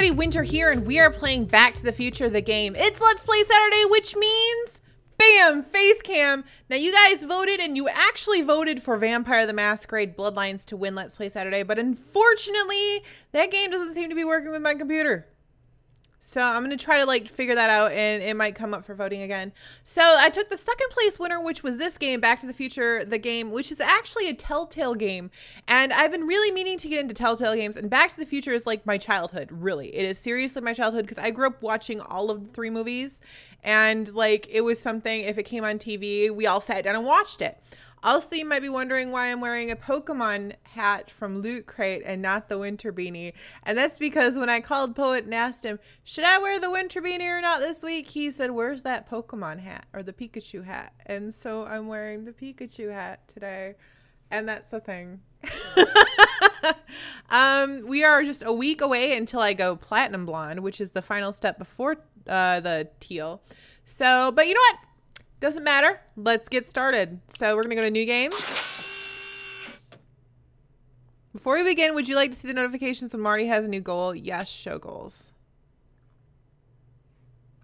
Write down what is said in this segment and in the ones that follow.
everybody, Wyntr here, and we are playing Back to the Future, the game. It's Let's Play Saturday, which means, bam, face cam. Now you guys voted, and you actually voted for Vampire the Masquerade Bloodlines to win Let's Play Saturday, but unfortunately, that game doesn't seem to be working with my computer. So I'm going to try to like figure that out, and it might come up for voting again. So I took the second place winner, which was this game, Back to the Future, the game, which is actually a Telltale game. And I've been really meaning to get into Telltale games, and Back to the Future is like my childhood, really. It is seriously my childhood because I grew up watching all of the 3 movies, and like it was something, if it came on TV, we all sat down and watched it. Also, you might be wondering why I'm wearing a Pokemon hat from Loot Crate and not the Wyntr beanie. And that's because when I called Poet and asked him, should I wear the Wyntr beanie or not this week? He said, where's that Pokemon hat or the Pikachu hat? And so I'm wearing the Pikachu hat today. And that's the thing. We are just a week away until I go Platinum Blonde, which is the final step before the teal. So, but you know what? Doesn't matter. Let's get started. So we're going to go to new game. Before we begin, would you like to see the notifications when Marty has a new goal? Yes, show goals.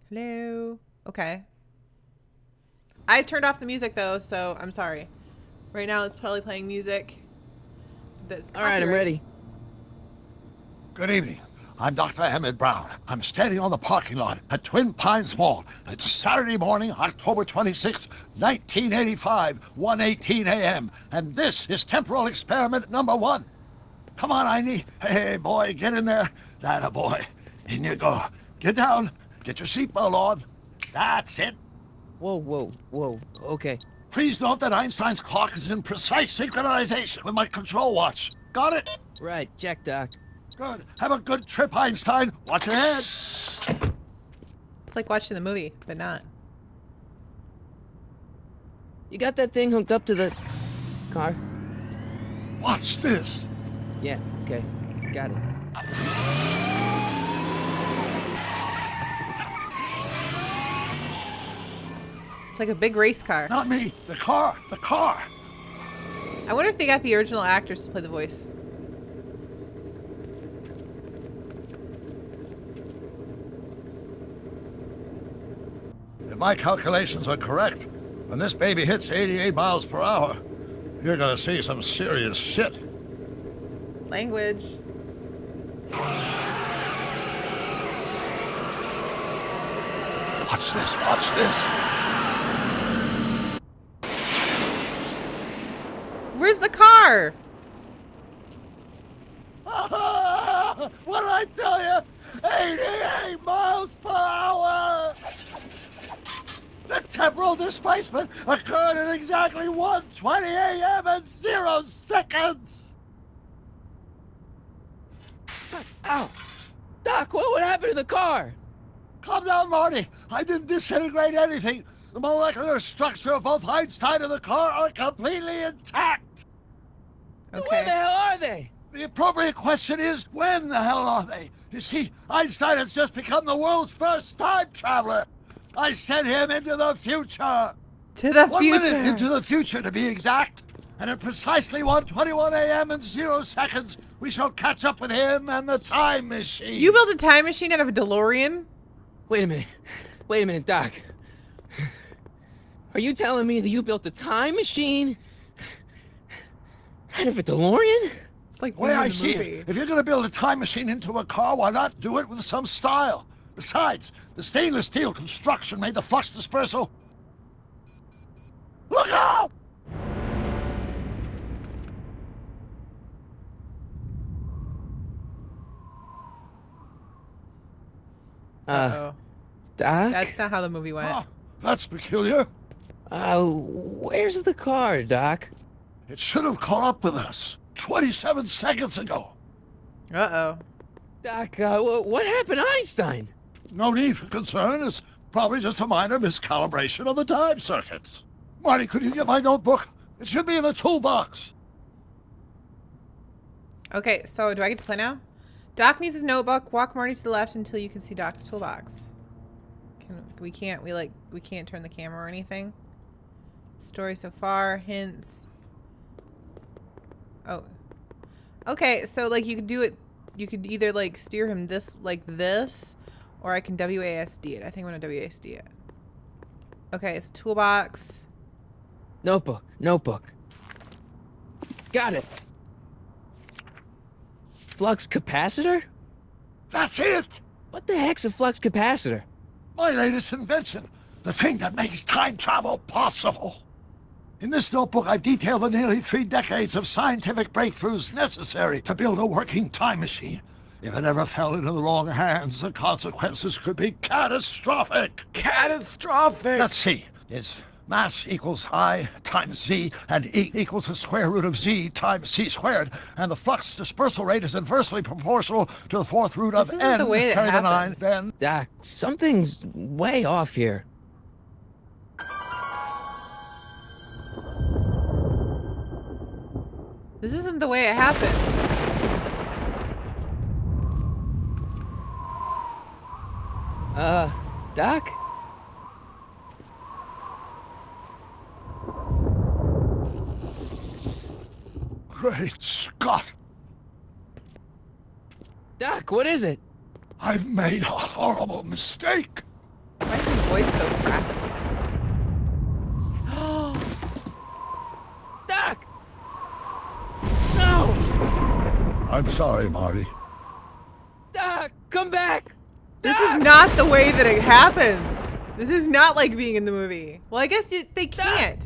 Hello. Okay. I turned off the music though, so I'm sorry. Right now it's probably playing music that's copyright. All right, I'm ready. Good evening. I'm Dr. Emmett Brown. I'm standing on the parking lot at Twin Pines Mall. It's Saturday morning, October 26, 1985, 1:18 a.m. And this is temporal experiment number 1. Come on, Einie. Hey, boy, get in there. That boy. In you go. Get down. Get your seatbelt on. That's it. Whoa, whoa, whoa. Okay. Please note that Einstein's clock is in precise synchronization with my control watch. Got it? Right, check, Doc. Good. Have a good trip, Einstein. Watch your head. It's like watching the movie, but not. You got that thing hooked up to the car? Watch this. Yeah, okay. Got it. It's like a big race car. Not me. The car. The car. I wonder if they got the original actors to play the voice. If my calculations are correct, when this baby hits 88 miles per hour, you're gonna see some serious shit. Language. Watch this, watch this. Where's the car? What did I tell you? 88 miles per hour! The temporal displacement occurred at exactly 1:20 a.m. and 0 seconds! Ow! Doc, what would happen to the car? Calm down, Marty. I didn't disintegrate anything. The molecular structure of both Einstein and the car are completely intact. Okay. Where the hell are they? The appropriate question is, when the hell are they? You see, Einstein has just become the world's first time traveler. I sent him into the future. To the 1 future. minute into the future, to be exact. And at precisely 1:21 a.m. and 0 seconds, we shall catch up with him and the time machine. You built a time machine out of a DeLorean? Wait a minute. Wait a minute, Doc. Are you telling me that you built a time machine out of a DeLorean? It's like The way I the see movie. it, if you're going to build a time machine into a car, why not do it with some style? Besides, the stainless steel construction made the flux dispersal. Look out! Uh-oh. Doc? That's not how the movie went. Oh, that's peculiar. Where's the car, Doc? It should have caught up with us 27 seconds ago. Uh-oh. Doc, what happened to Einstein? No need for concern. It's probably just a minor miscalibration of the time circuits. Marty, could you get my notebook? It should be in the toolbox. Okay, so do I get to play now? Doc needs his notebook. Walk Marty to the left until you can see Doc's toolbox. We can't turn the camera or anything. Story so far, hints. Oh. Okay, so like you could do it you could either like steer him this like this, or I can WASD it. I think I'm gonna WASD it. Okay, it's toolbox. Notebook. Got it. Flux capacitor? That's it! What the heck's a flux capacitor? My latest invention. The thing that makes time travel possible. In this notebook, I've detailed the nearly 3 decades of scientific breakthroughs necessary to build a working time machine. If it ever fell into the wrong hands, the consequences could be catastrophic. Catastrophic! Let's see. Is mass equals I times Z, and E equals the square root of Z times C squared, and the flux dispersal rate is inversely proportional to the 4th root of This isn't N the way it carry the 9, happened. then... Doc, something's way off here. This isn't the way it happened. Doc? Great Scott! Doc, what is it? I've made a horrible mistake! Why is his voice so crappy? Doc! No! I'm sorry, Marty. Doc, come back! This Doc! is not the way that it happens. This is not like being in the movie. Well, I guess they can't.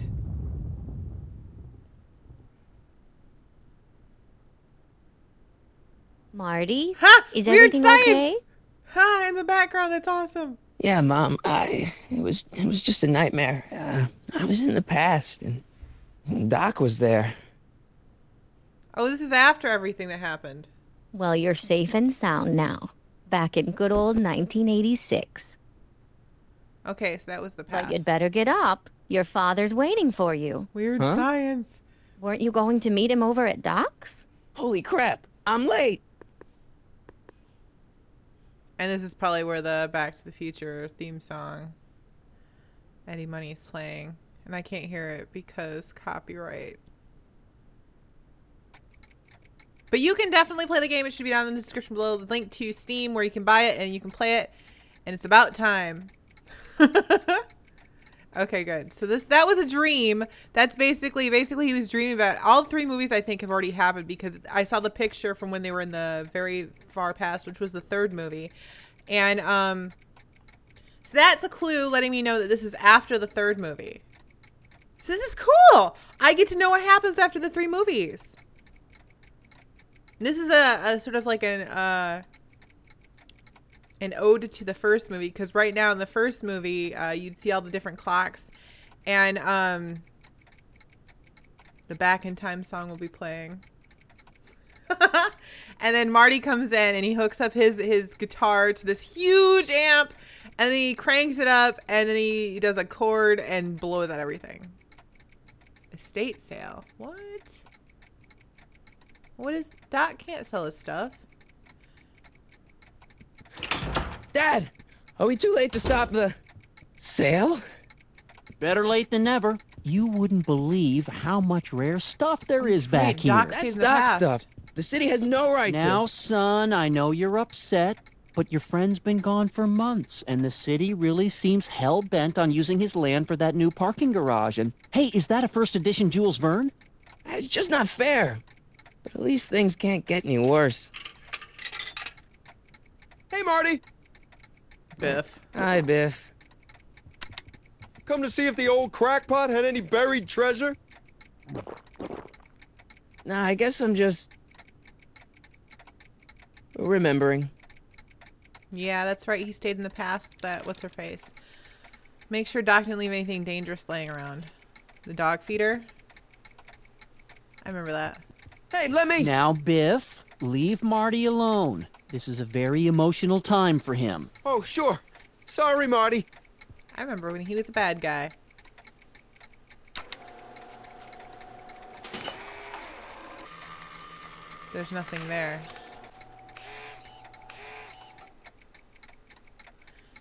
Marty? Huh? Is Weird everything science. okay? Huh? In the background, that's awesome. Yeah, Mom, it was just a nightmare. I was in the past, and Doc was there. Oh, this is after everything that happened. Well, you're safe and sound now. Back in good old 1986. Okay, so that was the past. But you'd better get up. Your father's waiting for you. Weird Huh? science. Weren't you going to meet him over at Doc's? Holy crap, I'm late! And this is probably where the Back to the Future theme song, Eddie Money, is playing. And I can't hear it because copyright. But you can definitely play the game. It should be down in the description below. The link to Steam where you can buy it and you can play it. And it's about time. Okay, good. So that was a dream. That's basically he was dreaming about all 3 movies I think have already happened because I saw the picture from when they were in the very far past, which was the 3rd movie. And so that's a clue letting me know that this is after the 3rd movie. So this is cool. I get to know what happens after the 3 movies. This is a sort of like an ode to the first movie, because right now in the first movie you'd see all the different clocks, and the Back in Time song will be playing. And then Marty comes in and he hooks up his guitar to this huge amp, and then he cranks it up, and then he does a chord and blows out everything. Estate sale. What is... Doc can't sell his stuff. Dad, are we too late to stop the sale? Better late than never. You wouldn't believe how much rare stuff there is back Wait, here. Doc That's stayed in the Doc past. stuff. The city has no right Now, to. son, I know you're upset, but your friend's been gone for months, and the city really seems hell-bent on using his land for that new parking garage. And, hey, is that a first edition Jules Verne? It's just not fair. But at least things can't get any worse. Hey, Marty! Biff. Hi, Biff. Come to see if the old crackpot had any buried treasure? Nah, I guess I'm just... remembering. Yeah, that's right. He stayed in the past. What's her face? Make sure Doc didn't leave anything dangerous laying around. The dog feeder. I remember that. Hey, let me... Now, Biff, leave Marty alone. This is a very emotional time for him. Oh, sure. Sorry, Marty. I remember when he was a bad guy. There's nothing there.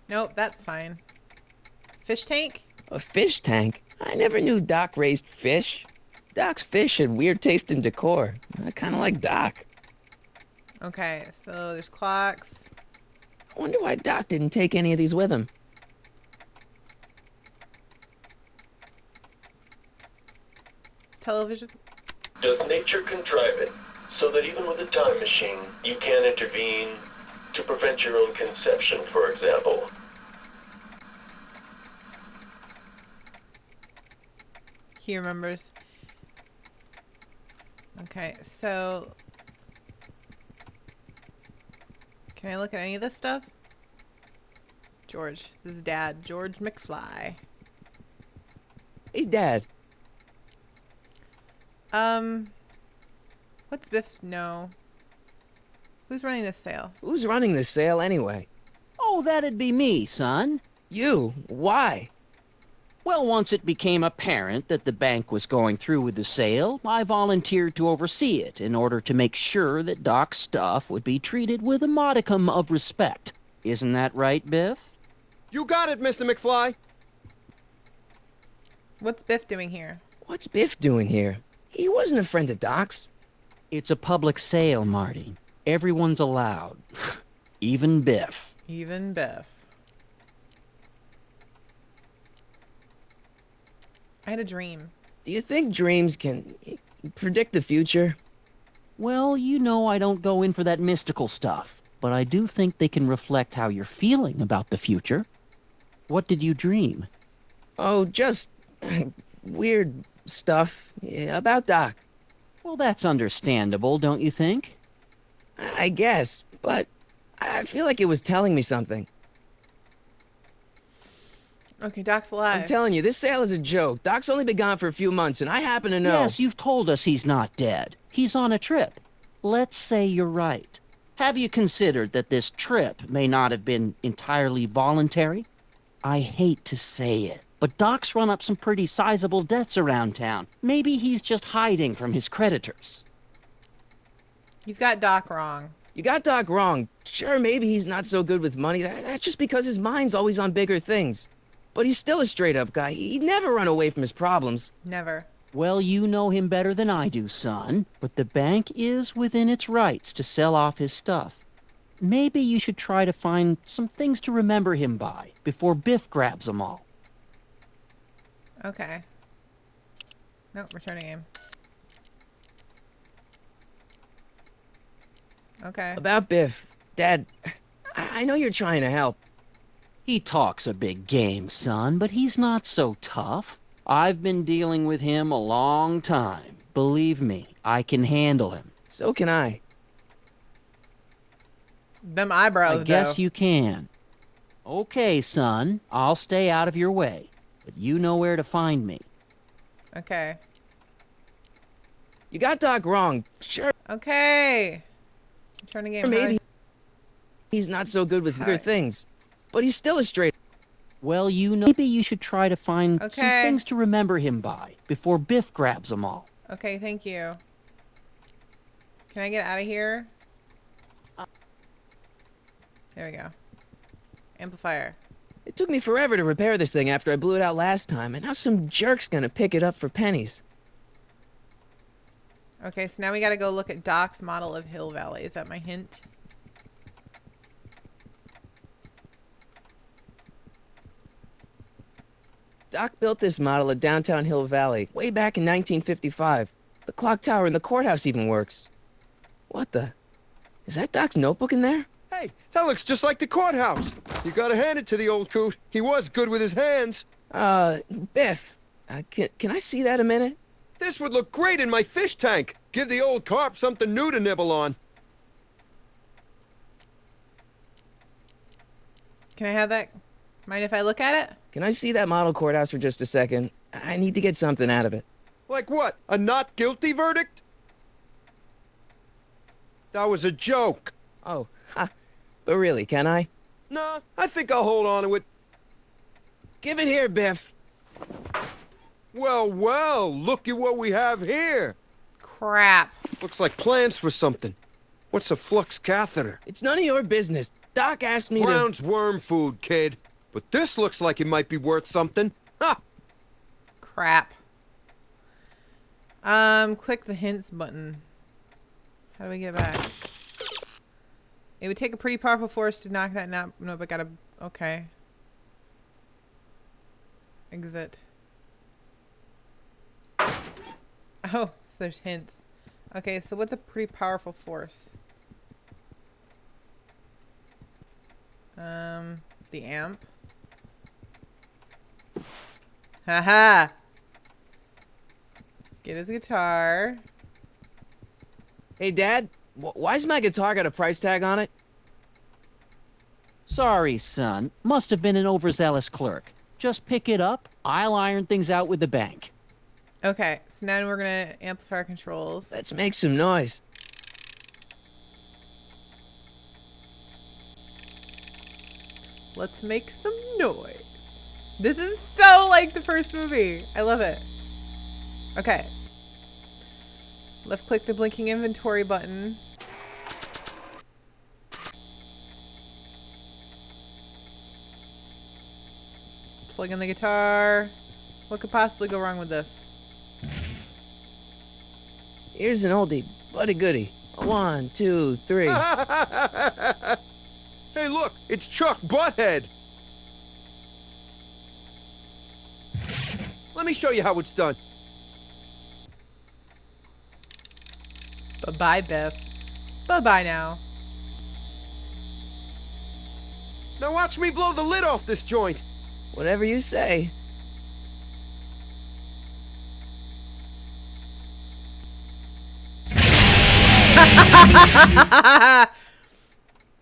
Nope, that's fine. Fish tank? A fish tank? I never knew Doc raised fish. Doc's fish had weird taste and decor. I kind of like Doc. Okay, so there's clocks. I wonder why Doc didn't take any of these with him. Television. Does nature contrive it so that even with a time machine, you can intervene to prevent your own conception, for example? He remembers. Okay, so can I look at any of this stuff? George. This is Dad. George McFly. Hey, Dad. What's Biff? No. Who's running this sale? Who's running this sale anyway? Oh, that'd be me, son. You. Why? Well, once it became apparent that the bank was going through with the sale, I volunteered to oversee it in order to make sure that Doc's stuff would be treated with a modicum of respect. Isn't that right, Biff? You got it, Mr. McFly. What's Biff doing here? What's Biff doing here? He wasn't a friend of Doc's. It's a public sale, Marty. Everyone's allowed. Even Biff. Even Biff. I had a dream. Do you think dreams can predict the future? Well, you know I don't go in for that mystical stuff, but I do think they can reflect how you're feeling about the future. What did you dream? Oh, just weird stuff about Doc. Well, that's understandable, don't you think? I guess, but I feel like it was telling me something. Okay, Doc's alive. I'm telling you, this sale is a joke. Doc's only been gone for a few months, and I happen to know. Yes, you've told us he's not dead. He's on a trip. Let's say you're right. Have you considered that this trip may not have been entirely voluntary? I hate to say it, but Doc's run up some pretty sizable debts around town. Maybe he's just hiding from his creditors. You've got Doc wrong. You got Doc wrong. Sure, maybe he's not so good with money. That's just because his mind's always on bigger things. But he's still a straight-up guy. He'd never run away from his problems. Never. Well, you know him better than I do, son. But the bank is within its rights to sell off his stuff. Maybe you should try to find some things to remember him by before Biff grabs them all. Okay. Nope, returning game. Okay. About Biff, Dad, I know you're trying to help. He talks a big game, son, but he's not so tough. I've been dealing with him a long time. Believe me, I can handle him. So can I. Them eyebrows, I guess though. you can. Okay, son, I'll stay out of your way, but you know where to find me. Okay. You got Doc wrong. Sure, Okay. Returning game. maybe he's not so good with bigger Hi. things. But he's still a straight... Well, you know, maybe you should try to find some Okay. things to remember him by before Biff grabs them all. Okay, thank you. Can I get out of here? There we go. Amplifier. It took me forever to repair this thing after I blew it out last time, and now some jerk's gonna pick it up for pennies. Okay, so now we gotta go look at Doc's model of Hill Valley. Is that my hint? Doc built this model of downtown Hill Valley way back in 1955. The clock tower in the courthouse even works. What the? Is that Doc's notebook in there? Hey, that looks just like the courthouse. You gotta hand it to the old coot. He was good with his hands. Biff, can I see that a minute? This would look great in my fish tank. Give the old carp something new to nibble on. Can I have that? Mind if I look at it? Can I see that model courthouse for just a second? I need to get something out of it. Like what? A not guilty verdict? That was a joke. Oh, ha. But really, can I? Nah, I think I'll hold on to it. Give it here, Biff. Well, well, look at what we have here. Crap. Looks like plans for something. What's a flux catheter? It's none of your business. Doc asked me Brown's worm food, kid. But this looks like it might be worth something. Ha! Crap. Click the hints button. How do we get back? It would take a pretty powerful force to knock that notebook out of... Okay. Exit. Oh, so there's hints. Okay, so what's a pretty powerful force? The amp. Haha! Get his guitar. Hey, Dad, why's my guitar got a price tag on it? Sorry, son. Must have been an overzealous clerk. Just pick it up. I'll iron things out with the bank. Okay, so now we're gonna amplify our controls. Let's make some noise. Let's make some noise. This is so like the first movie. I love it. Okay. Left click the blinking inventory button. Let's plug in the guitar. What could possibly go wrong with this? Here's an oldie, but a goodie. 1, 2, 3. Hey, look, it's Chuck Butthead. Let me show you how it's done. Bye-bye, Biff. Bye-bye now. Now watch me blow the lid off this joint. Whatever you say.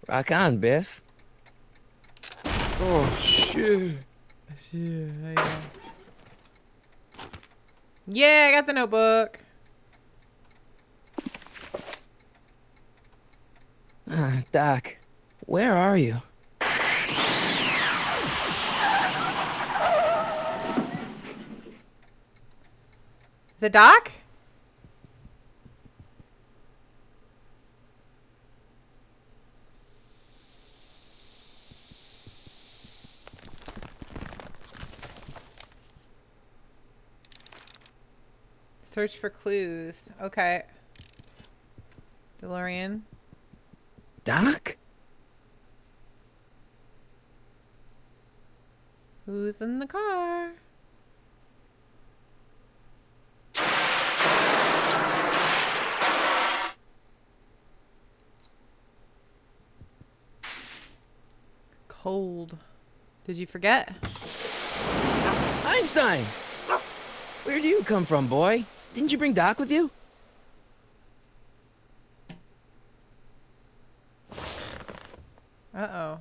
Rock on, Biff. Oh, shit. Yeah, I got the notebook. Doc, where are you? Is it Doc? Search for clues. Okay. DeLorean. Doc? Who's in the car? Cold. Did you forget? Einstein! Where do you come from, boy? Didn't you bring Doc with you? Uh-oh.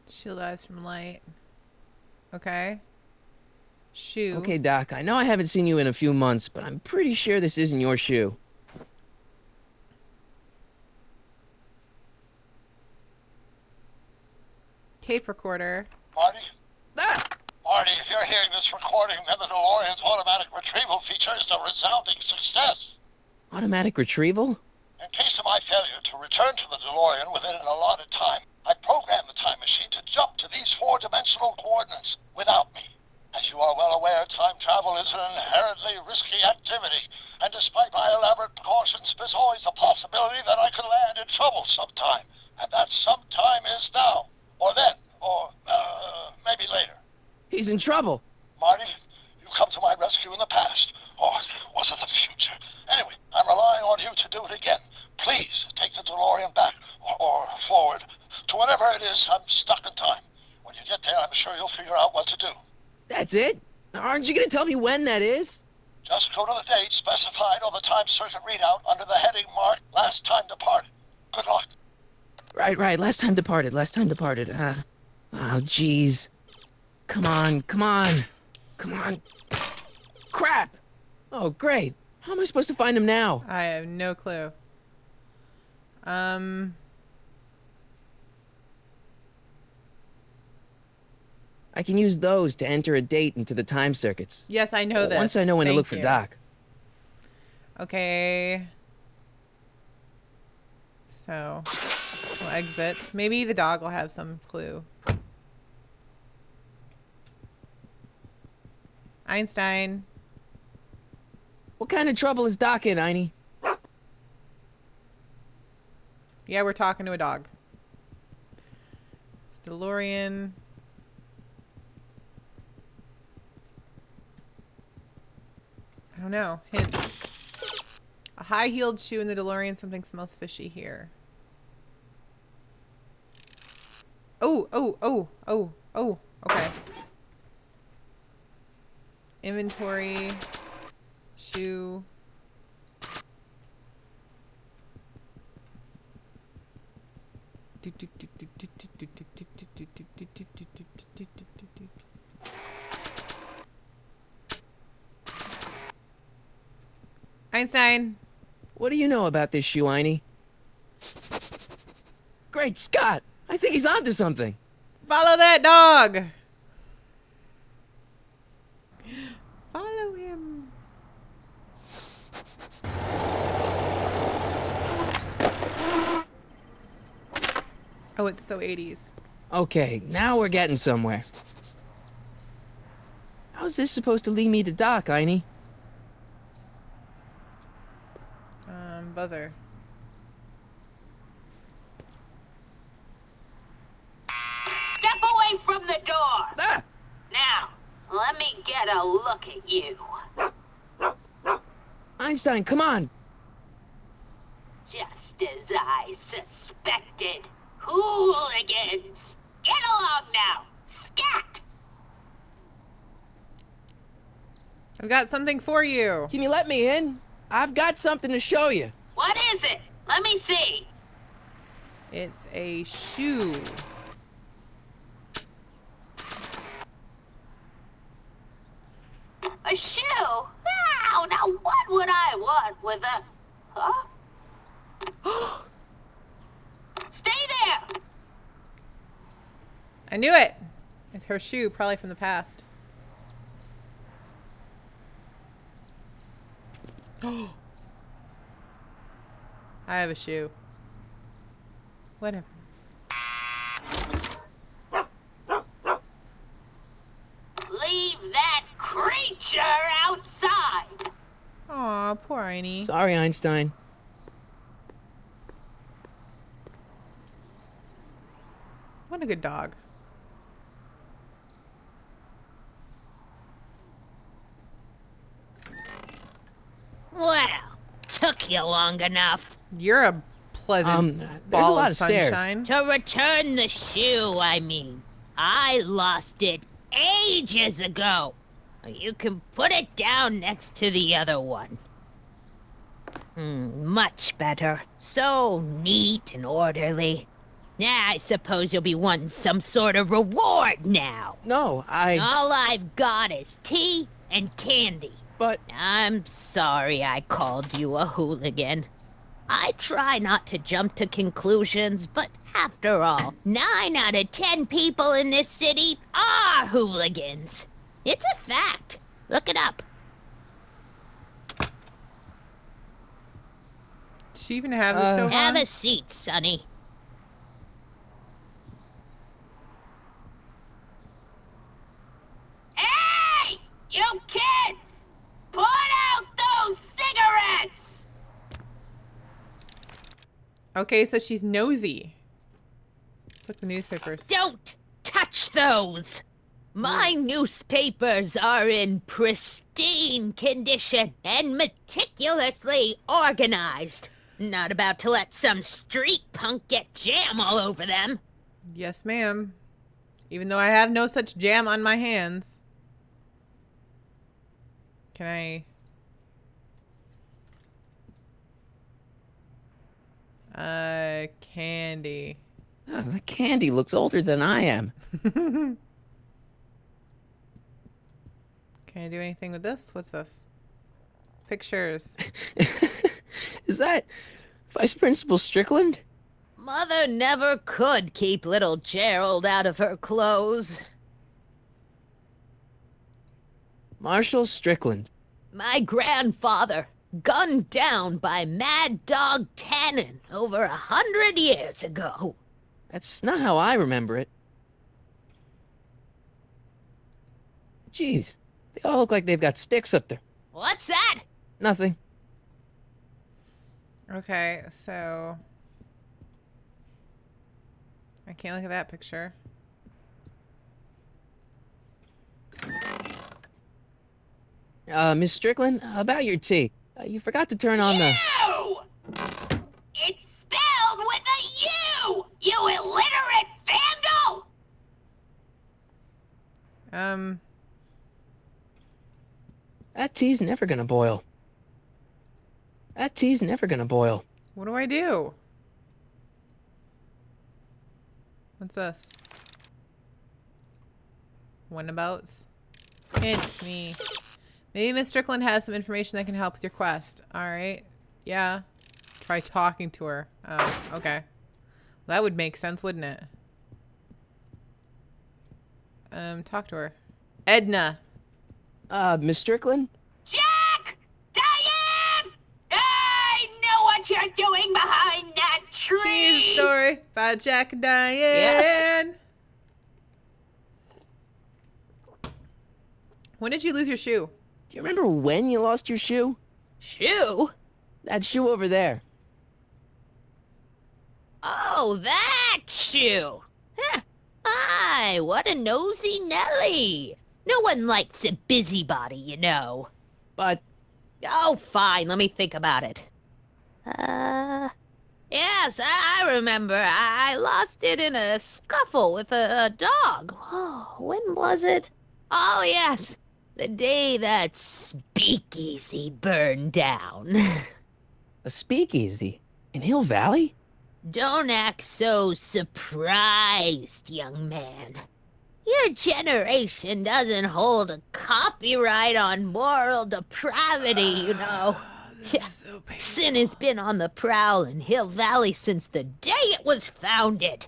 Shield eyes from light. Okay. Shoe. Okay, Doc, I know I haven't seen you in a few months, but I'm pretty sure this isn't your shoe. Tape recorder. Marty? Ah! Marty, if you're hearing this recording, then the DeLorean's automatic retrieval feature is a resounding success. Automatic retrieval? In case of my failure to return to the DeLorean within an allotted time, I programmed the time machine to jump to these 4-dimensional coordinates without me. As you are well aware, time travel is an inherently risky activity, and despite my elaborate precautions, there's always a possibility that I could land in trouble sometime, and that sometime is now, or then, or maybe later. He's in trouble. Marty, you come to my rescue in the past, or was it the future? Anyway, I'm relying on you to do it again. Please take the DeLorean back, or forward, to whenever it is I'm stuck in time. When you get there, I'm sure you'll figure out what to do. That's it? Aren't you gonna tell me when that is? Just go to the date specified on the time circuit readout under the heading marked Last Time Departed. Good luck. Right. Last time departed. Oh, jeez. Come on. Crap! Oh, great. How am I supposed to find him now? I have no clue. I can use those to enter a date into the time circuits. Yes, I know this. Once I know when to look for you. Doc. Okay. So, we'll exit. Maybe the dog will have some clue. Einstein. What kind of trouble is Doc in, Einie? Yeah, we're talking to a dog. It's DeLorean. I don't know. Hint. A high-heeled shoe in the DeLorean. Something smells fishy here. Oh, oh, oh, oh, oh. Okay. Inventory. Shoe. Einstein. What do you know about this shoe, Einie? Great Scott! I think he's onto something. Follow that dog. Follow him. Oh, it's so 80s. Okay, now we're getting somewhere. How's this supposed to lead me to Doc, Einie? Buzzer. Step away from the door! Ah! Now, let me get a look at you. Einstein, come on! Just as I suspected. Hooligans! Get along now! Scat! I've got something for you. Can you let me in? I've got something to show you. What is it? Let me see. It's a shoe. A shoe? Wow, now what would I want with a... Huh? Stay there! I knew it. It's her shoe, probably from the past. I have a shoe. Whatever. Leave that creature outside! Aw, poor Einie. Sorry, Einstein. What a good dog. Well, took you long enough. You're a pleasant there's a ball lot of of stairs. sunshine. To return the shoe, I mean. I lost it ages ago. You can put it down next to the other one. Much better. So neat and orderly. Yeah, I suppose you'll be wanting some sort of reward now. No, All I've got is tea and candy. But... I'm sorry I called you a hooligan. I try not to jump to conclusions, but after all, 9 out of 10 people in this city are hooligans. It's a fact. Look it up. Does she even have the stove Have on? a seat, Sonny. Hey! You kids! Put out those cigarettes! Okay, so she's nosy. Let's look at the newspapers. Don't touch those! My newspapers are in pristine condition and meticulously organized. Not about to let some street punk get jam all over them. Yes, ma'am. Even though I have no such jam on my hands. Can I... candy. Oh, the candy looks older than I am. Can I do anything with this? What's this? Pictures. Is that Vice Principal Strickland? Mother never could keep little Gerald out of her clothes. Marshal Strickland. My grandfather, gunned down by Mad Dog Tannen over 100 years ago. That's not how I remember it. Jeez, They all look like they've got sticks up there. What's that? Nothing. Okay, so I can't look at that picture. Miss Strickland, about your tea. You forgot to turn on the... You! It's spelled with a U! You illiterate vandal! That tea's never gonna boil. That tea's never gonna boil. What do I do? What's this? Windabouts? Hint me. Maybe Miss Strickland has some information that can help with your quest. Alright. Yeah. Try talking to her. Oh, okay. That would make sense, wouldn't it? Talk to her. Edna. Miss Strickland? Jack! Diane! I know what you're doing behind that tree! Here's a story about Jack and Diane. Yes. When did you lose your shoe? Do you remember when you lost your shoe? Shoe? That shoe over there. Oh, that shoe! Huh. Aye, what a nosy Nelly! No one likes a busybody, you know. But... Oh, fine, let me think about it. Yes, I remember. I lost it in a scuffle with a dog. Oh, when was it? Oh, yes. The day that speakeasy burned down. A speakeasy? In Hill Valley? Don't act so surprised, young man. Your generation doesn't hold a copyright on moral depravity, you know. So Sin has been on the prowl in Hill Valley since the day it was founded.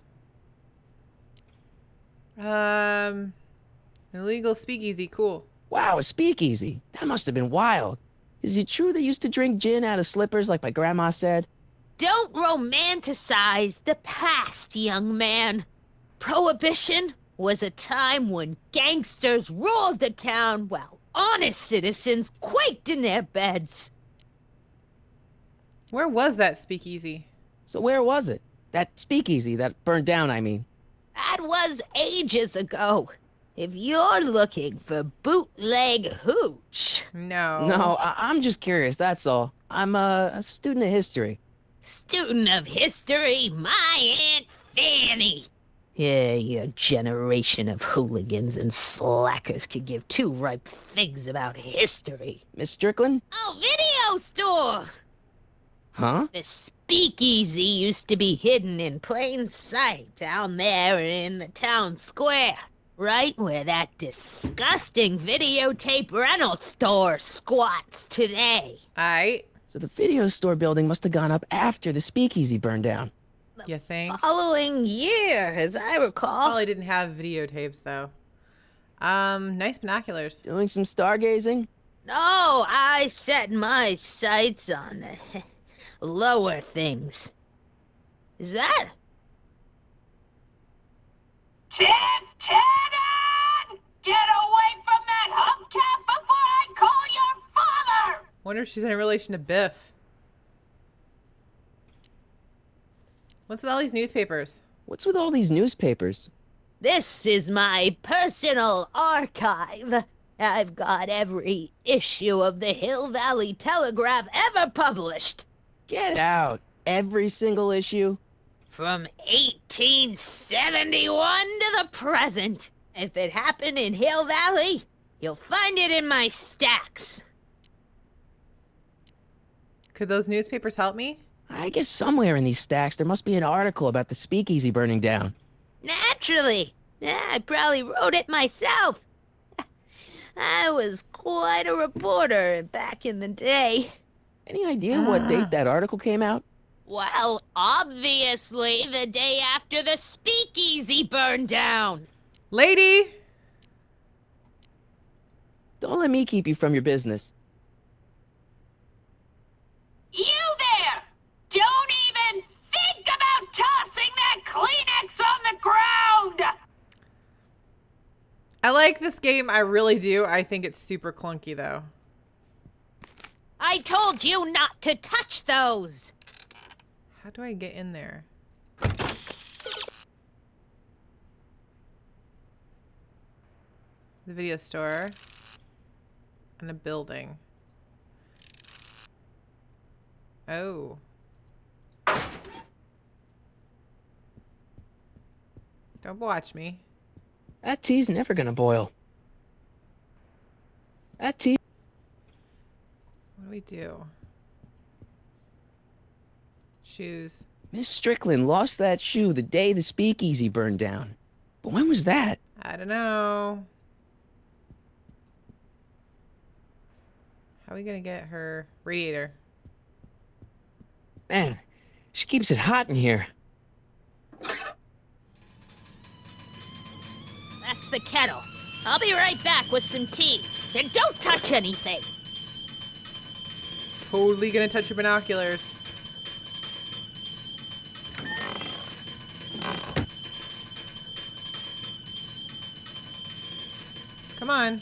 Illegal speakeasy, cool. Wow, a speakeasy. That must have been wild. Is it true they used to drink gin out of slippers like my grandma said? Don't romanticize the past, young man. Prohibition was a time when gangsters ruled the town while honest citizens quaked in their beds. Where was that speakeasy? So where was it? That speakeasy that burned down, I mean. That was ages ago. If you're looking for bootleg hooch. No. No, I'm just curious, that's all. I'm a student of history. Student of history, my Aunt Fanny. Yeah, your generation of hooligans and slackers could give two ripe figs about history. Miss Strickland? Oh, video store! Huh? The speakeasy used to be hidden in plain sight down there in the town square. Right where that disgusting videotape rental store squats today. Aight. So the video store building must have gone up after the speakeasy burned down. You think? Following year, as I recall. Probably didn't have videotapes, though. Nice binoculars. Doing some stargazing? No, I set my sights on lower things. Is that? Tiff Tannen! Get away from that hubcap before I call your father! Wonder if she's in relation to Biff. What's with all these newspapers? What's with all these newspapers? This is my personal archive. I've got every issue of the Hill Valley Telegraph ever published. Get out. Every single issue? From 1871 to the present. If it happened in Hill Valley, you'll find it in my stacks. Could those newspapers help me? I guess somewhere in these stacks there must be an article about the speakeasy burning down. Naturally. Yeah, I probably wrote it myself. I was quite a reporter back in the day. Any idea what date that article came out? Well, obviously the day after the speakeasy burned down. Lady! Don't let me keep you from your business. You there! Don't even think about tossing that Kleenex on the ground! I like this game. I really do. I think it's super clunky, though. I told you not to touch those. How do I get in there? The video store. And a building. Oh. Don't watch me. That tea's never gonna boil. That tea. What do we do? Shoes. Miss Strickland lost that shoe the day the speakeasy burned down. But when was that? I don't know. How are we gonna get her radiator? Man, she keeps it hot in here. That's the kettle. I'll be right back with some tea. Then don't touch anything. Totally gonna touch your binoculars. Come on.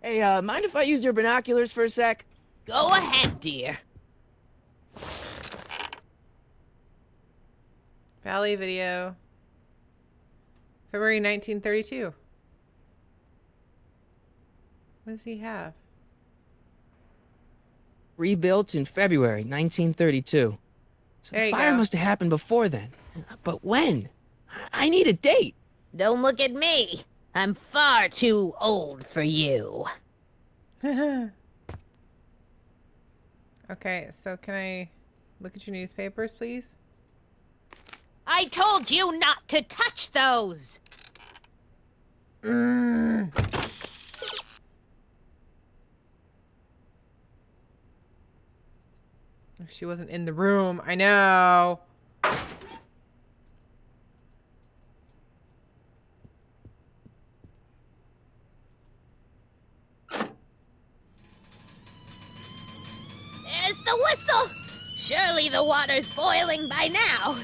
Hey, mind if I use your binoculars for a sec? Go ahead, dear. Valley video. February 1932. What does he have? Rebuilt in February 1932. So There the you fire go. must have happened before then. But when? I need a date. Don't look at me. I'm far too old for you. Okay, so can I look at your newspapers, please? I told you not to touch those. She wasn't in the room. I know. There's the whistle. Surely the water's boiling by now.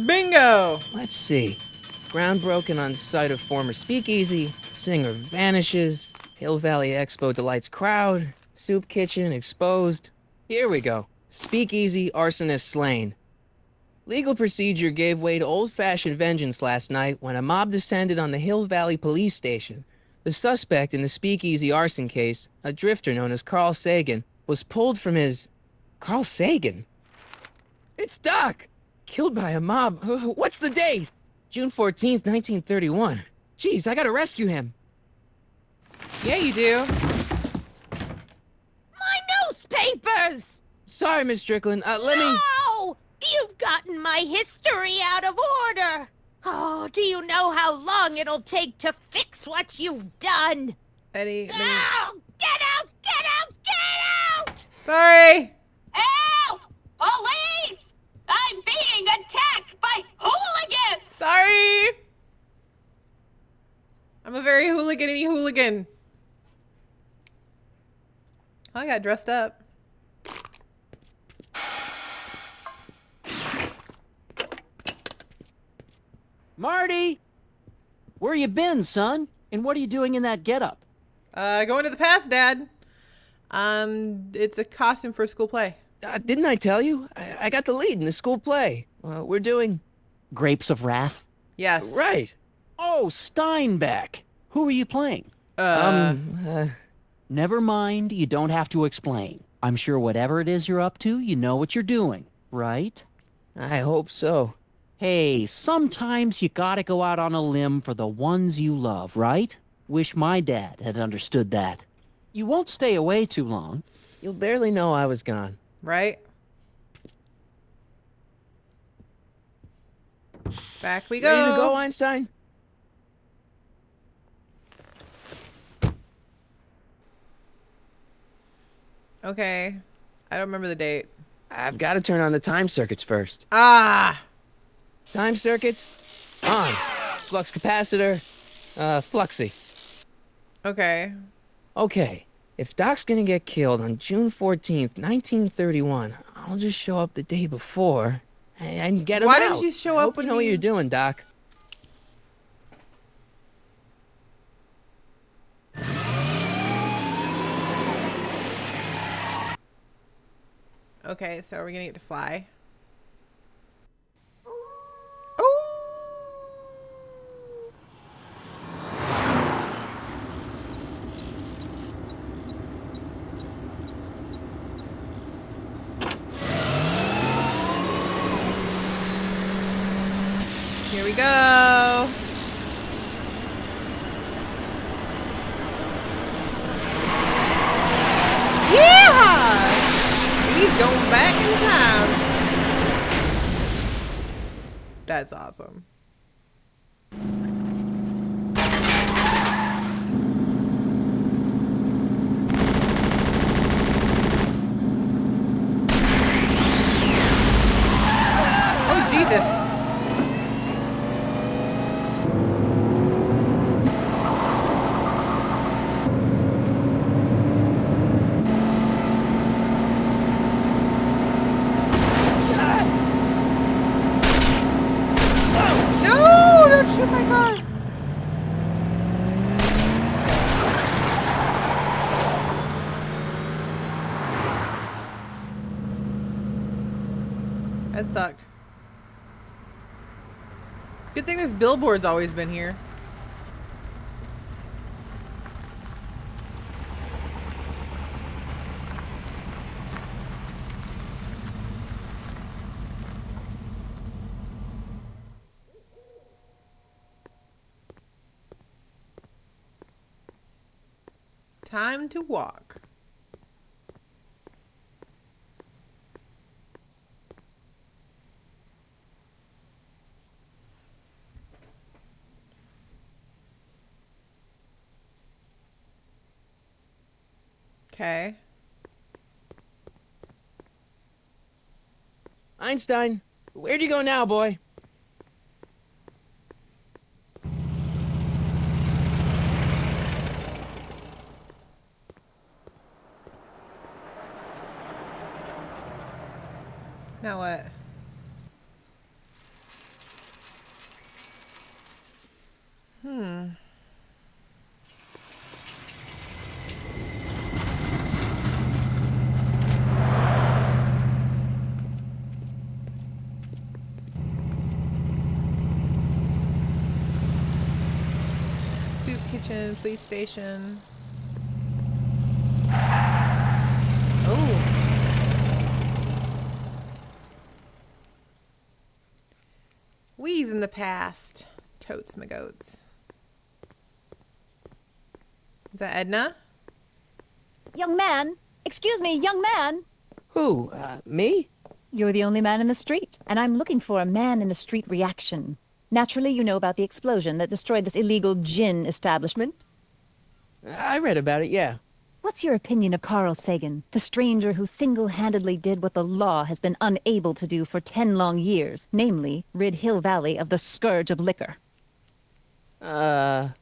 Bingo! Let's see. Ground broken on site of former speakeasy. Singer vanishes. Hill Valley Expo delights crowd. Soup kitchen exposed. Here we go. Speakeasy arsonist slain. Legal procedure gave way to old-fashioned vengeance last night when a mob descended on the Hill Valley police station. The suspect in the speakeasy arson case, a drifter known as Carl Sagan, was pulled from his... Carl Sagan? It's Doc! Killed by a mob. What's the date? June 14th, 1931. Jeez, I gotta rescue him. Yeah, you do. My newspapers! Sorry, Miss Strickland. Let me... No! You've gotten my history out of order. Oh, do you know how long it'll take to fix what you've done? Eddie, let me... Oh, get out! Get out! Get out! Sorry! Help! Police! I'm being attacked by hooligans! Sorry! I'm a very hooligan-y hooligan. I got dressed up. Marty! Where you been, son? And what are you doing in that getup? Going to the past, Dad. It's a costume for a school play. Didn't I tell you? I got the lead in the school play. We're doing... Grapes of Wrath? Yes. Right. Oh, Steinbeck. Who are you playing? Never mind, you don't have to explain. I'm sure whatever it is you're up to, you know what you're doing, right? I hope so. Hey, sometimes you gotta go out on a limb for the ones you love, right? Wish my dad had understood that. You won't stay away too long. You'll barely know I was gone. Right? Back we go. Ready to go, Einstein? Okay. I don't remember the date. I've got to turn on the time circuits first. Ah! Time circuits, on. Flux capacitor, fluxy. Okay. Okay, If Doc's gonna get killed on June 14th, 1931, I'll just show up the day before and get him out. Why didn't you show I up hope you when know what you're doing, Doc. Okay, so are we gonna get to fly? Here we go. Yeah! He's going back in time. That's awesome. Oh, Jesus. Shoot my car! That sucked. Good thing this billboard's always been here. Time to walk. Okay. Einstein, where'd you go now, boy? Now what? Soup kitchen, police station. Oh. We's in the past. Totes my goats. Is that Edna? Young man! Excuse me, young man! Who? Me? You're the only man in the street, and I'm looking for a man-in-the-street reaction. Naturally, you know about the explosion that destroyed this illegal gin establishment. I read about it, yeah. What's your opinion of Carl Sagan, the stranger who single-handedly did what the law has been unable to do for 10 long years, namely, rid Hill Valley of the scourge of liquor? There's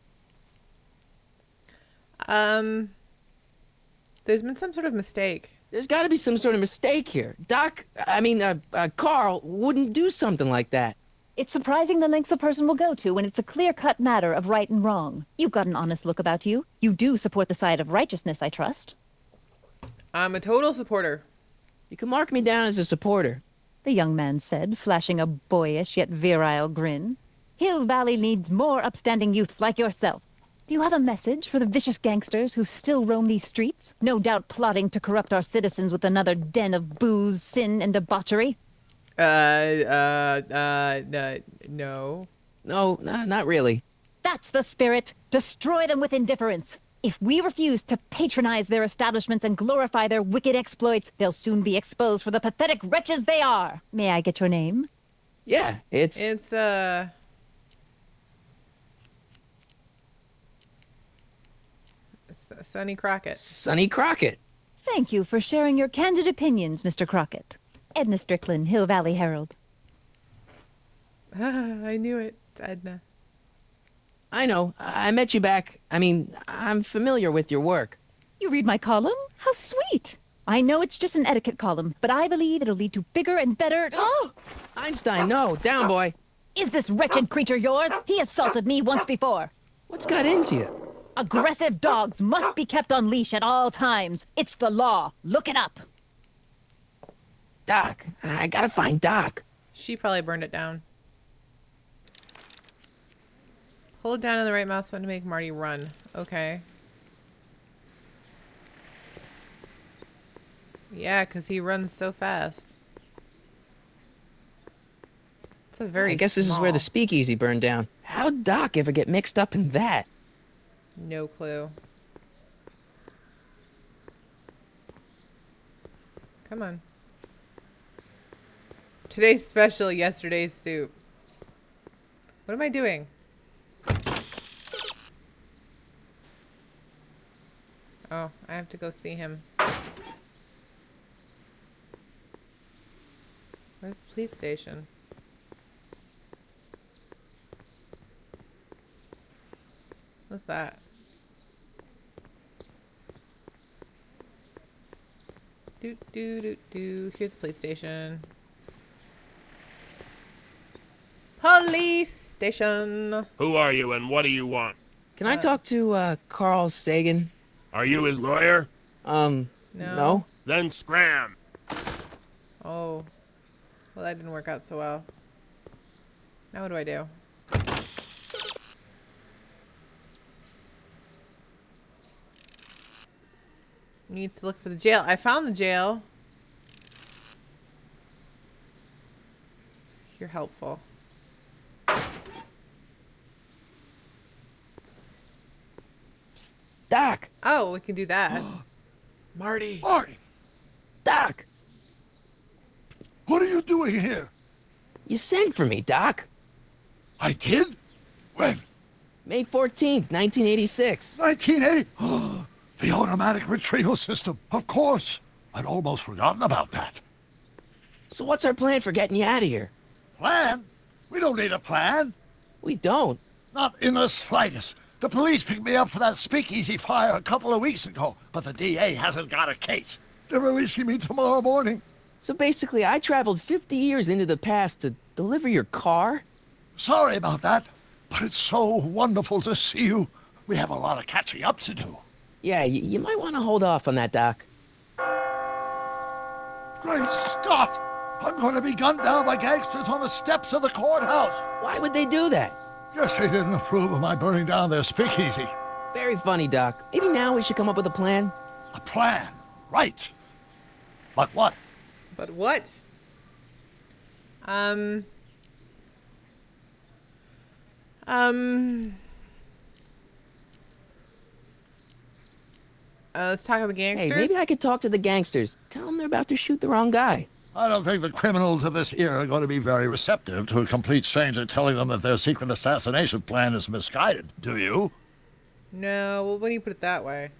been some sort of mistake. There's gotta be some sort of mistake here. Carl wouldn't do something like that. It's surprising the lengths a person will go to when it's a clear-cut matter of right and wrong. You've got an honest look about you. You do support the side of righteousness, I trust. I'm a total supporter. You can mark me down as a supporter. The young man said, flashing a boyish yet virile grin. Hill Valley needs more upstanding youths like yourself. Do you have a message for the vicious gangsters who still roam these streets? No doubt plotting to corrupt our citizens with another den of booze, sin, and debauchery? No. No, not really. That's the spirit. Destroy them with indifference. If we refuse to patronize their establishments and glorify their wicked exploits, they'll soon be exposed for the pathetic wretches they are. May I get your name? Yeah, it's Sonny Crockett. Sonny Crockett. Thank you for sharing your candid opinions, Mr. Crockett. Edna Strickland, Hill Valley Herald. I knew it. It's Edna. I know. I met you back. I'm familiar with your work. You read my column? How sweet. I know it's just an etiquette column, but I believe it'll lead to bigger and better... Oh! Einstein, no. Down, boy. Is this wretched creature yours? He assaulted me once before. What's got into you? Aggressive dogs must be kept on leash at all times. It's the law. Look it up. Doc. I gotta find Doc. She probably burned it down. Hold down on the right mouse button to make Marty run. Okay. Yeah, because he runs so fast. It's a very I guess this is where the speakeasy burned down. How'd Doc ever get mixed up in that? No clue. Come on. Today's special, yesterday's soup. What am I doing? Oh, I have to go see him. Where's the police station? What's that? Here's the police station. Police station. Who are you and what do you want? Can I talk to, Carl Sagan? Are you his lawyer? No. Then scram. Oh. Well, that didn't work out so well. Now what do I do? Needs to look for the jail. I found the jail. You're helpful. Doc! Oh, we can do that. Marty! Marty! Doc! What are you doing here? You sent for me, Doc. I did? When? May 14th, 1986. 1980? The automatic retrieval system. Of course. I'd almost forgotten about that. So what's our plan for getting you out of here? Plan? We don't need a plan. We don't. Not in the slightest. The police picked me up for that speakeasy fire a couple of weeks ago, but the DA hasn't got a case. They're releasing me tomorrow morning. So basically, I traveled 50 years into the past to deliver your car? Sorry about that, but it's so wonderful to see you. We have a lot of catching up to do. Yeah, you might want to hold off on that, Doc. Great Scott! I'm going to be gunned down by gangsters on the steps of the courthouse. Why would they do that? Guess they didn't approve of my burning down their speakeasy. Very funny, Doc. Maybe now we should come up with a plan. A plan, right. But what? But what? Let's talk to the gangsters. Hey, maybe I could talk to the gangsters. Tell them they're about to shoot the wrong guy. I don't think the criminals of this era are going to be very receptive to a complete stranger telling them that their secret assassination plan is misguided. Do you? No, well, when you put it that way.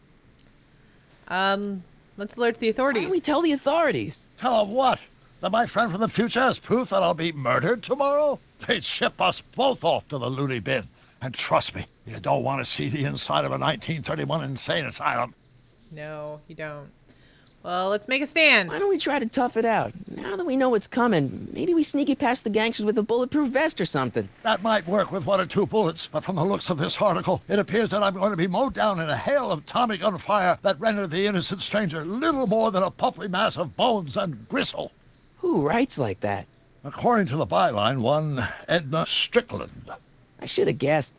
Let's alert the authorities. Why don't we tell the authorities? Tell them what? That my friend from the future has proof that I'll be murdered tomorrow? They'd ship us both off to the loony bin. And trust me, you don't want to see the inside of a 1931 insane asylum. No, you don't. Well, let's make a stand. Why don't we try to tough it out? Now that we know what's coming, maybe we sneak it past the gangsters with a bulletproof vest or something. That might work with 1 or 2 bullets, but from the looks of this article, it appears that I'm going to be mowed down in a hail of Tommy gun fire that rendered the innocent stranger little more than a pulpy mass of bones and gristle. Who writes like that? According to the byline, one Edna Strickland. I should have guessed.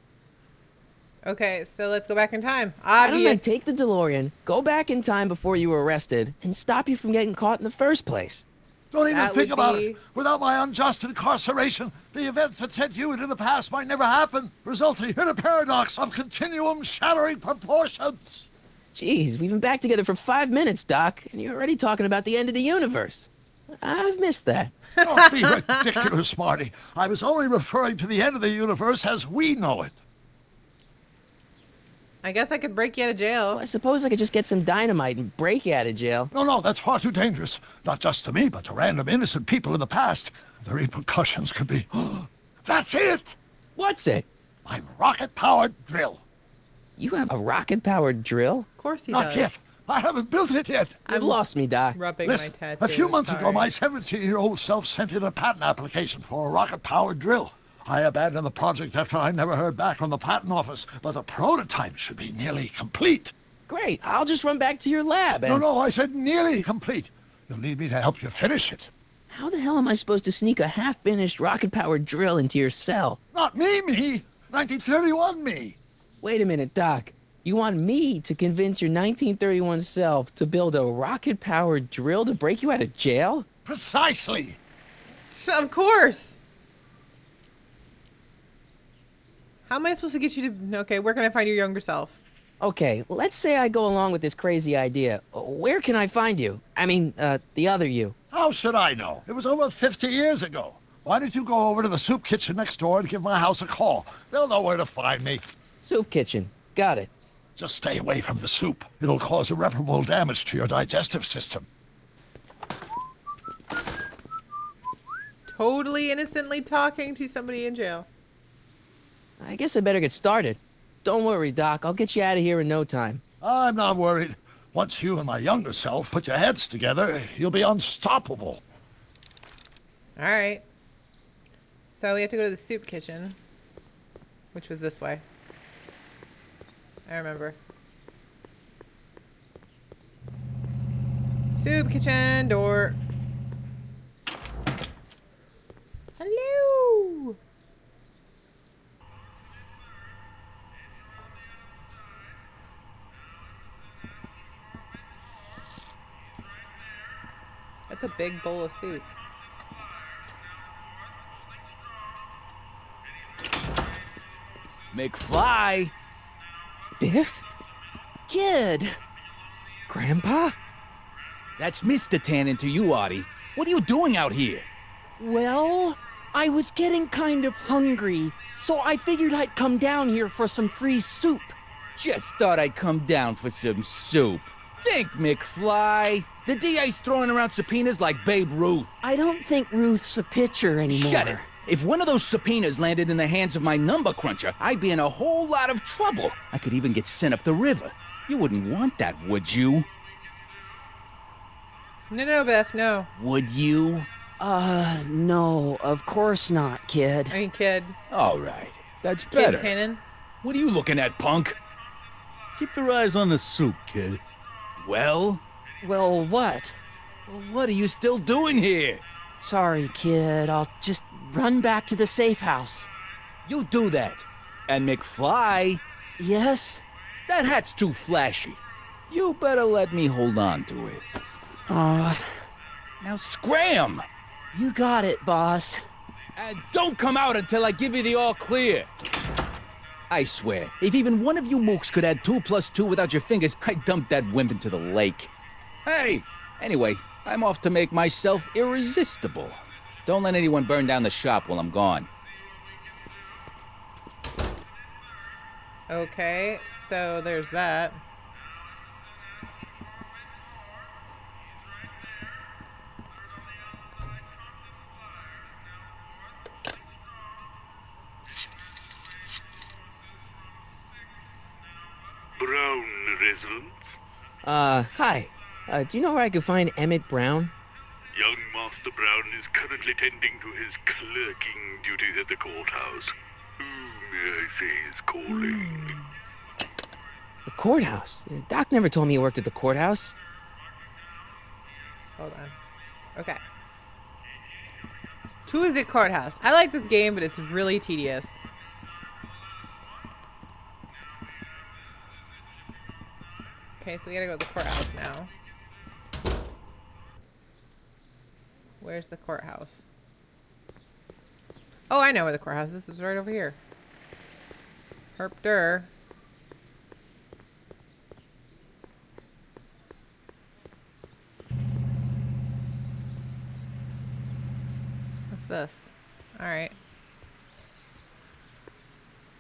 Okay, so let's go back in time. Why don't I take the DeLorean, go back in time before you were arrested, and stop you from getting caught in the first place? Don't even think about it. Without my unjust incarceration, the events that sent you into the past might never happen, resulting in a paradox of continuum-shattering proportions. Jeez, we've been back together for 5 minutes, Doc, and you're already talking about the end of the universe. I've missed that. Don't be ridiculous, Marty. I was only referring to the end of the universe as we know it. I guess I could break you out of jail. Well, I suppose I could just get some dynamite and break you out of jail. No, that's far too dangerous. Not just to me, but to random innocent people in the past. The repercussions could be... That's it! What's it? My rocket-powered drill. You have a rocket-powered drill? Of course he Not does. yet. I haven't built it yet. You've lost me, Doc. Rubbing Listen, my tattoo. a few months Sorry. ago, my 17-year-old self sent in a patent application for a rocket-powered drill. I abandoned the project after I never heard back from the patent office, but the prototype should be nearly complete. Great. I'll just run back to your lab and... No, I said nearly complete. You'll need me to help you finish it. How the hell am I supposed to sneak a half-finished rocket-powered drill into your cell? Not me. 1931 me. Wait a minute, Doc. You want me to convince your 1931 self to build a rocket-powered drill to break you out of jail? Precisely. Of course. How am I supposed to get you to... Okay, where can I find your younger self? Okay, let's say I go along with this crazy idea. Where can I find you? I mean, the other you. How should I know? It was over 50 years ago. Why don't you go over to the soup kitchen next door and give my house a call? They'll know where to find me. Soup kitchen. Got it. Just stay away from the soup. It'll cause irreparable damage to your digestive system. Totally innocently talking to somebody in jail. I guess I better get started. Don't worry, Doc. I'll get you out of here in no time. I'm not worried. Once you and my younger self put your heads together, you'll be unstoppable. All right. So we have to go to the soup kitchen, which was this way. I remember. Soup kitchen door. Hello. That's a big bowl of soup. McFly! Biff? Kid! Grandpa? That's Mr. Tannen to you, Artie. What are you doing out here? Well, I was getting kind of hungry, so I figured I'd come down here for some free soup. Just thought I'd come down for some soup. Think, McFly. The DA's throwing around subpoenas like Babe Ruth. I don't think Ruth's a pitcher anymore. Shut it. If one of those subpoenas landed in the hands of my number cruncher, I'd be in a whole lot of trouble. I could even get sent up the river. You wouldn't want that, would you? No, Biff, no. Would you? No, of course not, kid. I mean, kid. All right. That's better. Kid Tannen. What are you looking at, punk? Keep your eyes on the soup, kid. Well? Well, what? What are you still doing here? Sorry, kid. I'll just run back to the safe house. You do that. And McFly? Yes? That hat's too flashy. You better let me hold on to it. Now scram! You got it, boss. And don't come out until I give you the all clear. I swear, if even one of you mooks could add 2 + 2 without your fingers, I'd dump that wimp into the lake. Hey! Anyway, I'm off to make myself irresistible. Don't let anyone burn down the shop while I'm gone. Okay, so there's that. Brown residence? Hi. Do you know where I could find Emmett Brown? Young Master Brown is currently tending to his clerking duties at the courthouse. Who, may I say, is calling? The courthouse? Doc never told me he worked at the courthouse. Hold on. Okay. To is the courthouse. I like this game, but it's really tedious. Okay, so we gotta go to the courthouse now. Where's the courthouse? Oh, I know where the courthouse is. It's right over here. Herpter. What's this? Alright.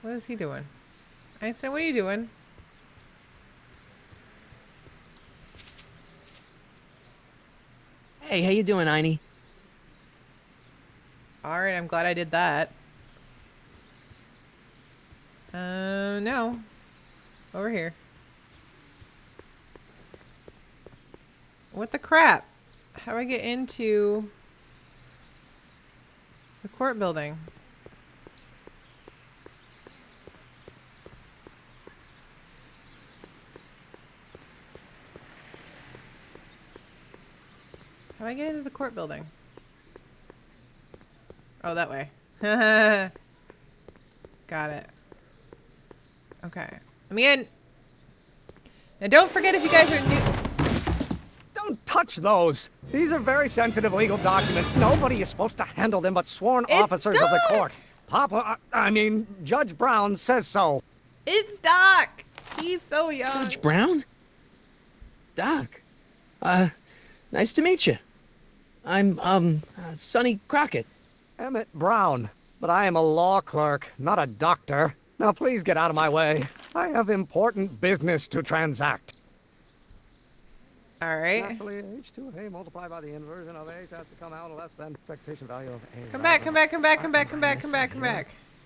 What is he doing? Einstein, what are you doing? Hey, how you doing, Einie? Alright, I'm glad I did that. No. Over here. What the crap? How do I get into the court building? How do I get into the court building? Oh, that way. Got it. Okay. Let me in. Now don't forget, if you guys are new... Don't touch those. These are very sensitive legal documents. Nobody is supposed to handle them but sworn officers of the court. I mean, Judge Brown says so. It's Doc. He's so young. Judge Brown? Doc. Nice to meet you. I'm, Sonny Crockett. Emmett Brown. But I am a law clerk, not a doctor. Now please get out of my way. I have important business to transact. All right. Naturally, h2 of a multiplied by the inversion of h has to come out less than expectation value of a. Come back.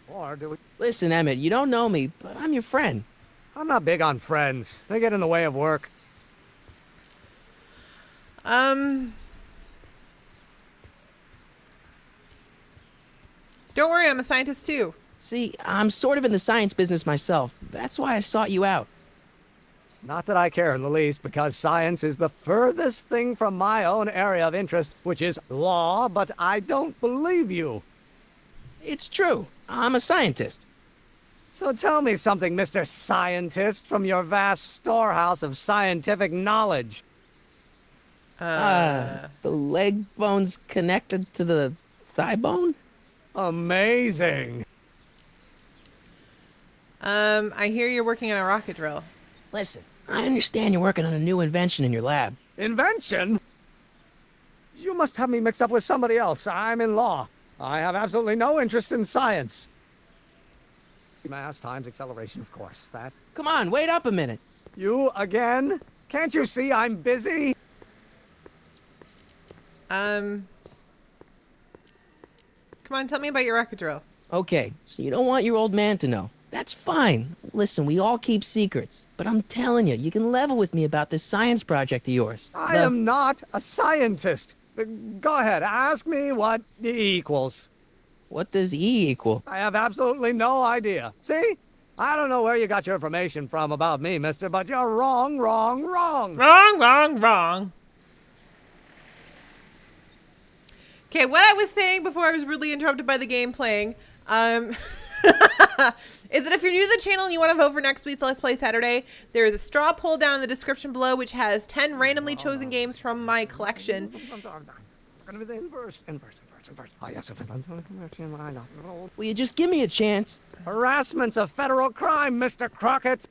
Or do we... Listen, Emmett, you don't know me, but I'm your friend. I'm not big on friends. They get in the way of work. Don't worry, I'm a scientist too. See, I'm sort of in the science business myself. That's why I sought you out. Not that I care in the least, because science is the furthest thing from my own area of interest, which is law, but I don't believe you. It's true. I'm a scientist. So tell me something, Mr. Scientist, from your vast storehouse of scientific knowledge. The leg bone's connected to the thigh bone? Amazing. I hear you're working on a rocket drill. Listen, I understand you're working on a new invention in your lab. Invention? You must have me mixed up with somebody else. I'm in law. I have absolutely no interest in science. Mass times acceleration, of course. That... Come on, wait up a minute. You again? Can't you see I'm busy? Come on, tell me about your rocket drill. Okay, so you don't want your old man to know. That's fine. Listen, we all keep secrets. But I'm telling you, you can level with me about this science project of yours. I am not a scientist. Go ahead, ask me what E equals. What does E equal? I have absolutely no idea. See? I don't know where you got your information from about me, mister, but you're wrong. Wrong. Okay, what I was saying before I was rudely interrupted by the game playing, is that if you're new to the channel and you want to vote for next week's Let's Play Saturday, there is a straw poll down in the description below which has 10 randomly chosen games from my collection. Will you just give me a chance? Harassment's a federal crime, Mr. Crockett.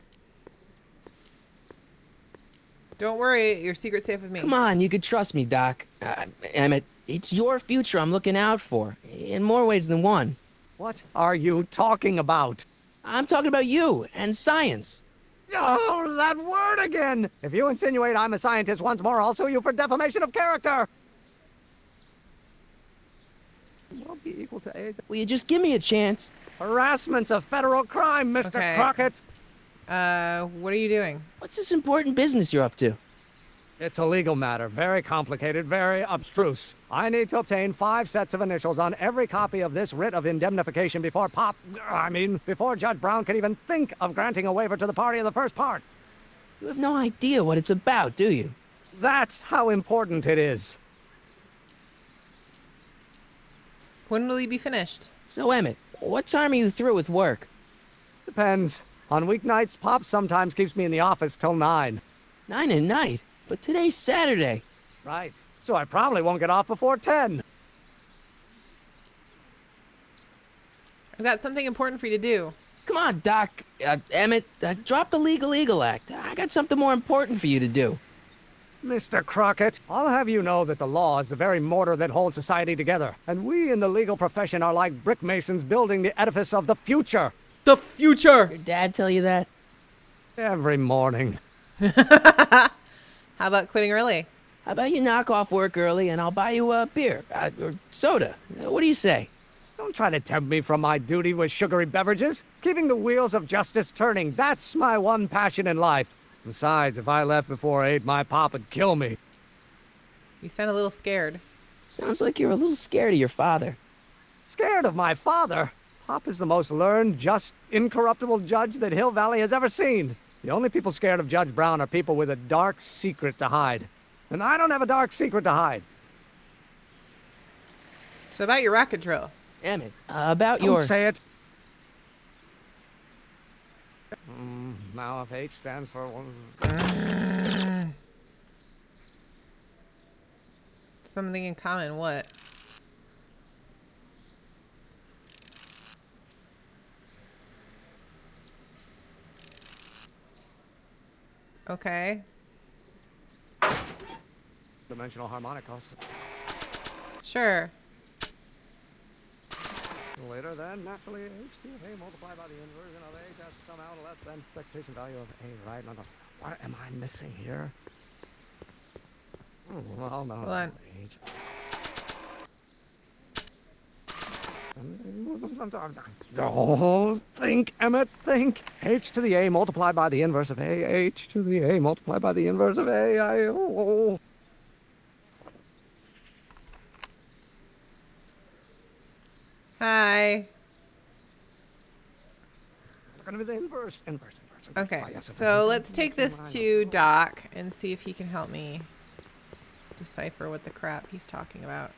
Don't worry, your secret's safe with me. Come on, you could trust me, Doc. Emmett, it's your future I'm looking out for, in more ways than one. What are you talking about? I'm talking about you and science. Oh, that word again! If you insinuate I'm a scientist once more, I'll sue you for defamation of character! Will be equal to A. Will you just give me a chance? Harassment's a federal crime, Mr. Okay. Crockett! What are you doing? What's this important business you're up to? It's a legal matter, very complicated, very abstruse. I need to obtain 5 sets of initials on every copy of this writ of indemnification before before Judge Brown can even think of granting a waiver to the party in the first part. You have no idea what it's about, do you? That's how important it is. When will you be finished? So, Emmett, what time are you through with work? Depends. On weeknights, Pop sometimes keeps me in the office till 9. 9 at night? But today's Saturday. Right. So I probably won't get off before 10. I've got something important for you to do. Come on, Doc. Emmett, drop the Legal Eagle Act. I got something more important for you to do. Mr. Crockett, I'll have you know that the law is the very mortar that holds society together. And we in the legal profession are like brick masons building the edifice of the future. The future! Your dad tell you that? Every morning. How about quitting early? How about you knock off work early and I'll buy you a beer or soda? What do you say? Don't try to tempt me from my duty with sugary beverages. Keeping the wheels of justice turning, that's my one passion in life. Besides, if I left before 8, my pop would kill me. You sound a little scared. Sounds like you're a little scared of your father. Scared of my father? Pop is the most learned, just, incorruptible judge that Hill Valley has ever seen. The only people scared of Judge Brown are people with a dark secret to hide. And I don't have a dark secret to hide. So about your rocket drill. Emmett, about Don't your... say it. Now if H stands for... Something in common, what? Okay. Dimensional harmonic cost. Sure. Later then, naturally, H2A multiplied by the inversion of H has to come out less than expectation value of A, right? No, no. What am I missing here? Oh, well, no. Hold on. H. Oh, think, Emmett, think. H to the A multiplied by the inverse of A. H to the A multiplied by the inverse of A. Oh. Hi. Going to be the inverse. Okay, so let's take this to Doc and see if he can help me decipher what the crap he's talking about.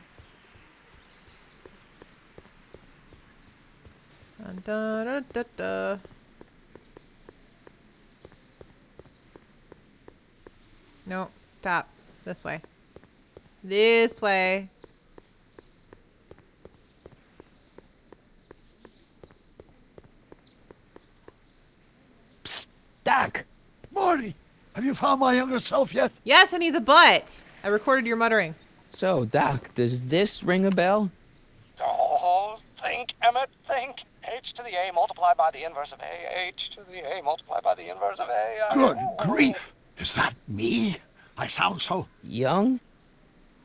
Dun, dun, dun, dun, dun. No, stop. This way. This way. Psst, Doc! Marty, have you found my younger self yet? Yes, and he's a butt. I recorded your muttering. So, Doc, does this ring a bell? Oh, think, Emmett, think. H to the A multiplied by the inverse of A. H to the A multiplied by the inverse of A. Good grief! Is that me? I sound so... Young?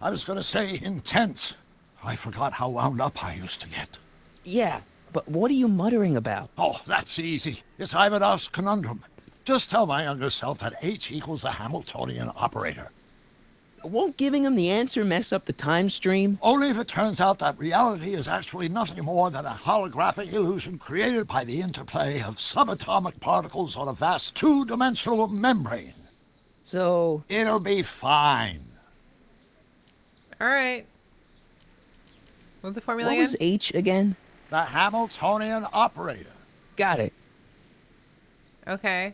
I was gonna say intense. I forgot how wound up I used to get. Yeah, but what are you muttering about? Oh, that's easy. It's Ivanov's conundrum. Just tell my younger self that H equals the Hamiltonian operator. Won't giving him the answer mess up the time stream? Only if it turns out that reality is actually nothing more than a holographic illusion created by the interplay of subatomic particles on a vast two-dimensional membrane. So... It'll be fine. All right. What's the formula What was H again? The Hamiltonian operator. Got it. Okay.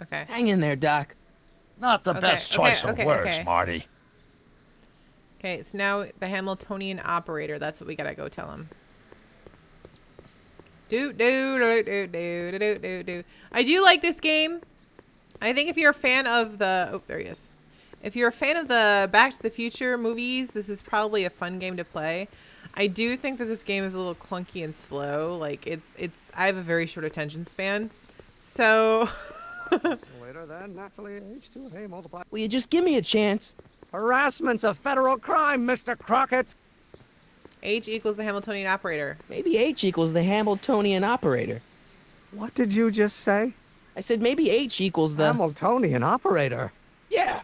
Okay. Hang in there, Doc. Not the best choice of words, Marty. Okay, so now the Hamiltonian operator. That's what we gotta go tell him. Do. I do like this game. I think if you're a fan of the... Oh, there he is. If you're a fan of the Back to the Future movies, this is probably a fun game to play. I do think that this game is a little clunky and slow. Like, I have a very short attention span. So... Later then, naturally, H2A multiplied. Will you just give me a chance? Harassment's a federal crime, Mr. Crockett. H equals the Hamiltonian operator. Maybe H equals the Hamiltonian operator. What did you just say? I said maybe H equals the... Hamiltonian operator? Yeah.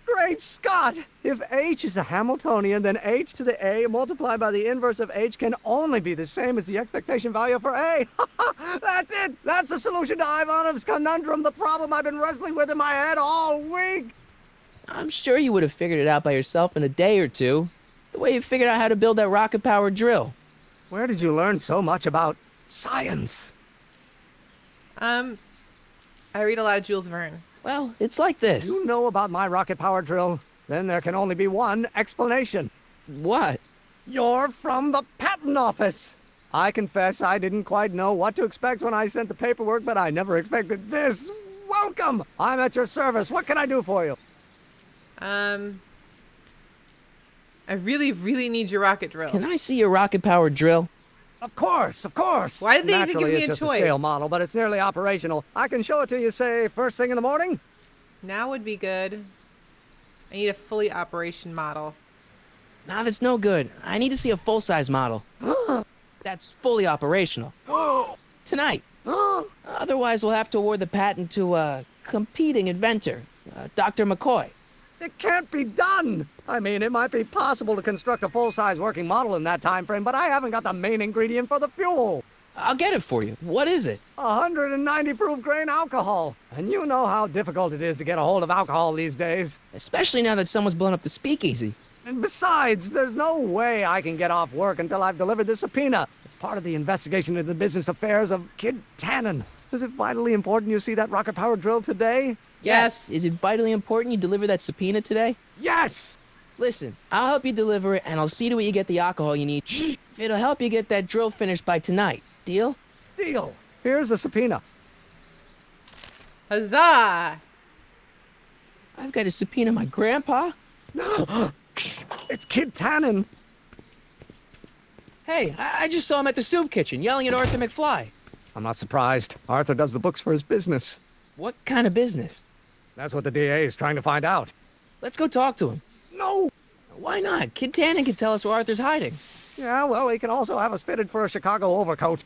Great Scott! If H is a Hamiltonian, then H to the A multiplied by the inverse of H can only be the same as the expectation value for A. That's it! That's the solution to Ivanov's conundrum, the problem I've been wrestling with in my head all week! I'm sure you would have figured it out by yourself in a day or two. The way you figured out how to build that rocket-powered drill. Where did you learn so much about science? I read a lot of Jules Verne. Well, it's like this. You know about my rocket-powered drill? Then there can only be one explanation. What? You're from the patent office. I confess I didn't quite know what to expect when I sent the paperwork, but I never expected this. Welcome! I'm at your service. What can I do for you? I really, really need your rocket drill. Can I see your rocket-powered drill? Of course, of course. Why did they even give me a it's choice? Just a scale model, but it's nearly operational. I can show it to you, say, first thing in the morning. Now would be good. I need a fully operation model. Nah, that's no good. I need to see a full-size model. That's fully operational. Tonight. Otherwise, we'll have to award the patent to a competing inventor, Dr. McCoy. It can't be done! I mean, it might be possible to construct a full-size working model in that time frame, but I haven't got the main ingredient for the fuel. I'll get it for you. What is it? 190 proof grain alcohol. And you know how difficult it is to get a hold of alcohol these days. Especially now that someone's blown up the speakeasy. And besides, there's no way I can get off work until I've delivered the subpoena. It's part of the investigation into the business affairs of Kid Tannen. Is it vitally important you see that rocket-powered drill today? Yes. Is it vitally important you deliver that subpoena today? Yes! Listen, I'll help you deliver it, and I'll see to it you get the alcohol you need. It'll help you get that drill finished by tonight. Deal? Deal. Here's the subpoena. Huzzah! I've got to subpoena my grandpa? It's Kid Tannen. Hey, I just saw him at the soup kitchen, yelling at Arthur McFly. I'm not surprised. Arthur does the books for his business. What kind of business? That's what the DA is trying to find out. Let's go talk to him. No! Why not? Kid Tannen can tell us where Arthur's hiding. Yeah, well, he can also have us fitted for a Chicago overcoat.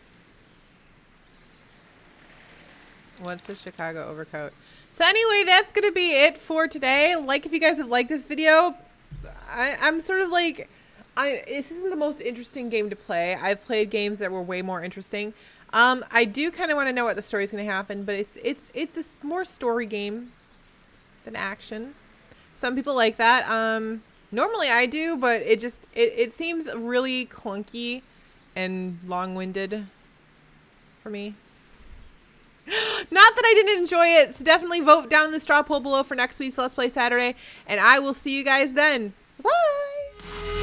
What's the Chicago overcoat? So anyway, that's going to be it for today. Like if you guys have liked this video. I'm sort of like, this isn't the most interesting game to play. I've played games that were way more interesting. I do kind of want to know what the story is going to happen, but it's a more story game than action. Some people like that. Normally I do, but it seems really clunky and long-winded for me. Not that I didn't enjoy it, so definitely vote down in the straw poll below for next week's Let's Play Saturday, and I will see you guys then. Bye!